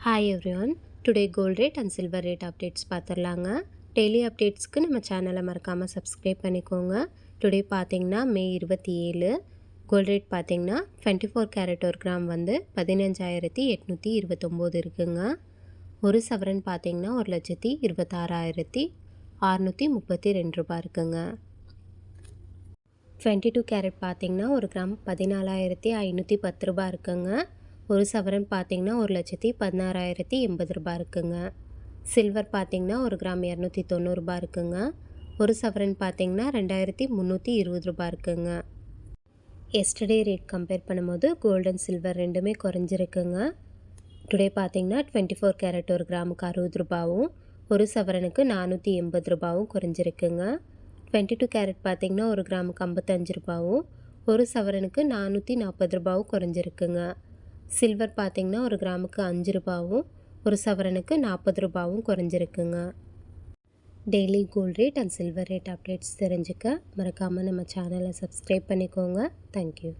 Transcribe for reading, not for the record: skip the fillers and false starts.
Hi everyone. Today gold rate and silver rate updates பார்த்துடலாங்க. Daily அப்டேட்ஸ்க்கு நம்ம சேனலை மறக்காமல் சப்ஸ்கிரைப் பண்ணிக்கோங்க. டுடே பார்த்தீங்கன்னா மே 27. கோல்ட் ரேட் பார்த்தீங்கன்னா 24 கேரட் ஒரு கிராம் வந்து 15,829 இருக்குங்க. ஒரு சவரன் பார்த்தீங்கன்னா 1,26,632 ரூபாய் இருக்குங்க. 22 கேரட் பார்த்தீங்கன்னா ஒரு கிராம் 14,510 ரூபாய் இருக்குங்க. ஒரு சவரன் பார்த்தீங்கன்னா 1,16,080 ரூபாய் இருக்குங்க. சில்வர் பார்த்தீங்கன்னா ஒரு கிராம் 290 ரூபாய் இருக்குங்க. ஒரு சவரன் பார்த்தீங்கன்னா 2,320 ரூபாய் இருக்குங்க. எஸ்டர்டே ரேட் கம்பேர் பண்ணும்போது கோல்டு அண்ட் சில்வர் ரெண்டுமே குறைஞ்சிருக்குங்க. டுடே பார்த்தீங்கன்னா 24 கேரட் ஒரு கிராமுக்கு 60 ரூபாயும் ஒரு சவரனுக்கு 480 ரூபாயும் குறைஞ்சிருக்குங்க. 22 கேரட் பார்த்தீங்கன்னா ஒரு கிராமுக்கு 55 ரூபாயும் ஒரு சவரனுக்கு 440 ரூபாயும் குறைஞ்சிருக்குங்க. சில்வர் பார்த்தீங்கன்னா ஒரு கிராமுக்கு 5 ரூபாயும் ஒரு சவரனுக்கு 40 ரூபாயும் குறைஞ்சிருக்குங்க. Daily gold rate and silver rate updates தெரிஞ்சுக்க மறக்காமல் நம்ம சேனலை சப்ஸ்கிரைப் பண்ணிக்கோங்க. தேங்க்யூ.